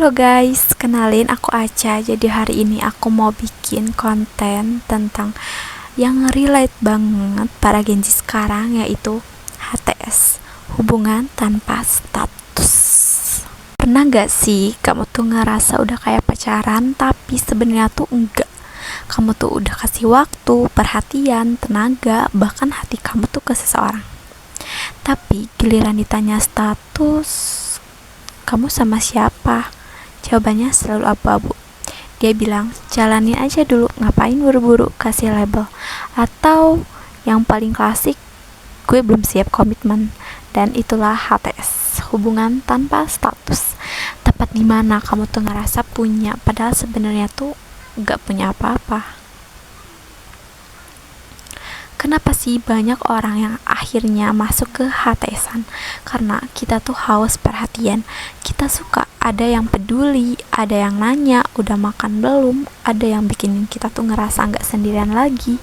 Halo guys, kenalin aku Aca. Jadi hari ini aku mau bikin konten tentang yang relate banget para Gen Z sekarang, yaitu HTS, hubungan tanpa status. Pernah gak sih kamu tuh ngerasa udah kayak pacaran tapi sebenarnya tuh enggak? Kamu tuh udah kasih waktu, perhatian, tenaga, bahkan hati kamu tuh ke seseorang, tapi giliran ditanya status, kamu sama siapa? Jawabannya selalu abu-abu. Dia bilang, jalanin aja dulu, ngapain buru-buru kasih label. Atau yang paling klasik, gue belum siap komitmen. Dan itulah HTS, hubungan tanpa status. Tepat di mana kamu tuh ngerasa punya, padahal sebenarnya tuh gak punya apa-apa. Kenapa sih banyak orang yang akhirnya masuk ke HTSan? Karena kita tuh haus perhatian. Kita suka ada yang peduli, ada yang nanya, udah makan belum, ada yang bikin kita tuh ngerasa nggak sendirian lagi.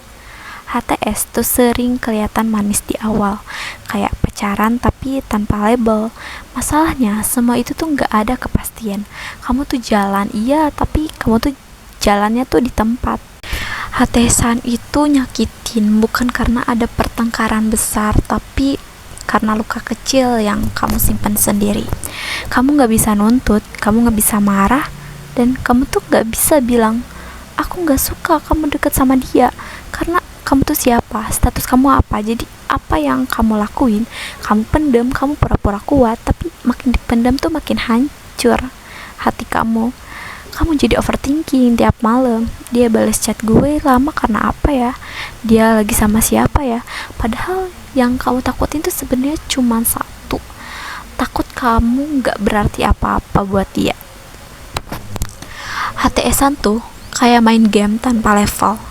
HTS tuh sering kelihatan manis di awal, kayak pacaran tapi tanpa label. Masalahnya semua itu tuh nggak ada kepastian. Kamu tuh jalan, iya, tapi kamu tuh jalannya tuh di tempat. HTSan itu nyakitin bukan karena ada pertengkaran besar, tapi karena luka kecil yang kamu simpan sendiri. Kamu gak bisa nuntut, kamu gak bisa marah, dan kamu tuh gak bisa bilang, aku gak suka kamu deket sama dia. Karena kamu tuh siapa, status kamu apa. Jadi apa yang kamu lakuin, kamu pendem, kamu pura-pura kuat, tapi makin dipendam tuh makin hancur hati kamu. Kamu jadi overthinking tiap malam. Dia balas chat gue lama karena apa ya? Dia lagi sama siapa ya? Padahal yang kamu takutin tuh sebenarnya cuma satu. Takut kamu gak berarti apa-apa buat dia. HTSan tuh kayak main game tanpa level.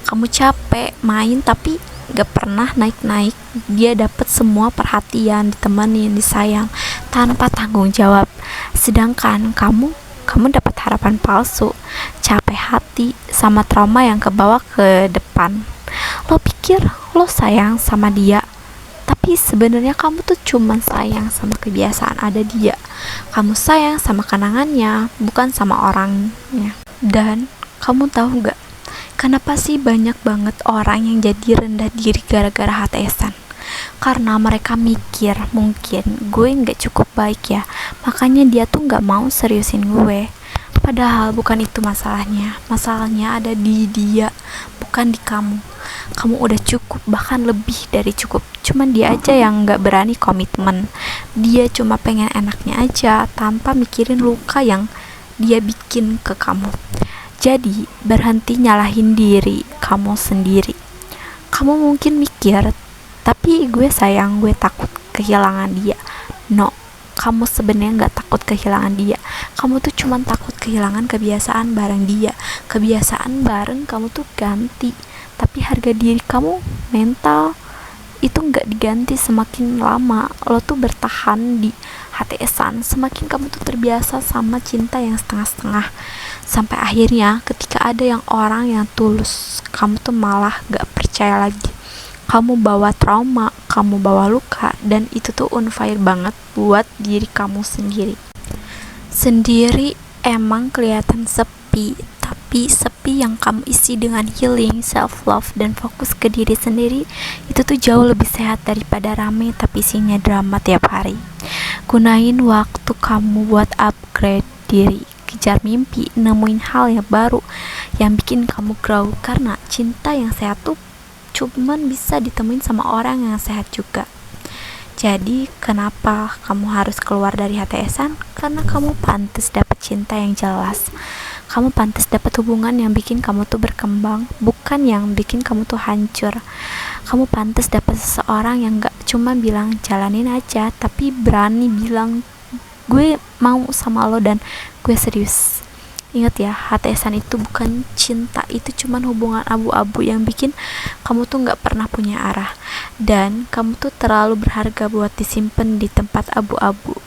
Kamu capek main tapi gak pernah naik-naik. Dia dapat semua perhatian, ditemenin, disayang tanpa tanggung jawab. Sedangkan kamu dapat harapan palsu, capek hati, sama trauma yang kebawa ke depan. Lo pikir lo sayang sama dia, tapi sebenarnya kamu tuh cuma sayang sama kebiasaan ada dia. Kamu sayang sama kenangannya, bukan sama orangnya. Dan kamu tahu gak, kenapa sih banyak banget orang yang jadi rendah diri gara-gara HTSan? Karena mereka mikir, mungkin gue gak cukup baik ya, makanya dia tuh gak mau seriusin gue. Padahal bukan itu masalahnya. Masalahnya ada di dia, bukan di kamu. Kamu udah cukup, bahkan lebih dari cukup. Cuman dia aja yang gak berani komitmen. Dia cuma pengen enaknya aja, tanpa mikirin luka yang dia bikin ke kamu. Jadi berhenti nyalahin diri kamu sendiri. Kamu mungkin mikir, tapi gue sayang, gue takut kehilangan dia. No, kamu sebenarnya gak takut kehilangan dia. Kamu tuh cuma takut kehilangan kebiasaan bareng dia. Kebiasaan bareng kamu tuh ganti, tapi harga diri kamu, mental, itu gak diganti. Semakin lama lo tuh bertahan di HTSan, semakin kamu tuh terbiasa sama cinta yang setengah-setengah. Sampai akhirnya ketika ada yang orang yang tulus, kamu tuh malah gak percaya lagi. Kamu bawa trauma, kamu bawa luka, dan itu tuh unfair banget buat diri kamu sendiri. Sendiri emang kelihatan sepi, tapi sepi yang kamu isi dengan healing, self-love, dan fokus ke diri sendiri, itu tuh jauh lebih sehat daripada rame tapi isinya drama tiap hari. Gunain waktu kamu buat upgrade diri, kejar mimpi, nemuin hal yang baru yang bikin kamu grow. Karena cinta yang sehat tuh cuman bisa ditemuin sama orang yang sehat juga. Jadi kenapa kamu harus keluar dari HTSan? Karena kamu pantas dapat cinta yang jelas. Kamu pantas dapat hubungan yang bikin kamu tuh berkembang, bukan yang bikin kamu tuh hancur. Kamu pantas dapat seseorang yang gak cuma bilang jalanin aja, tapi berani bilang gue mau sama lo dan gue serius. Ingat ya, HTSan itu bukan cinta, itu cuman hubungan abu-abu yang bikin kamu tuh gak pernah punya arah. Dan kamu tuh terlalu berharga buat disimpan di tempat abu-abu.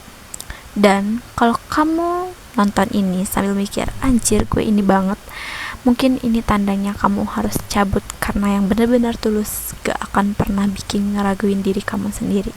Dan kalau kamu nonton ini sambil mikir, anjir gue ini banget, mungkin ini tandanya kamu harus cabut, karena yang benar-benar tulus gak akan pernah bikin ngeraguin diri kamu sendiri.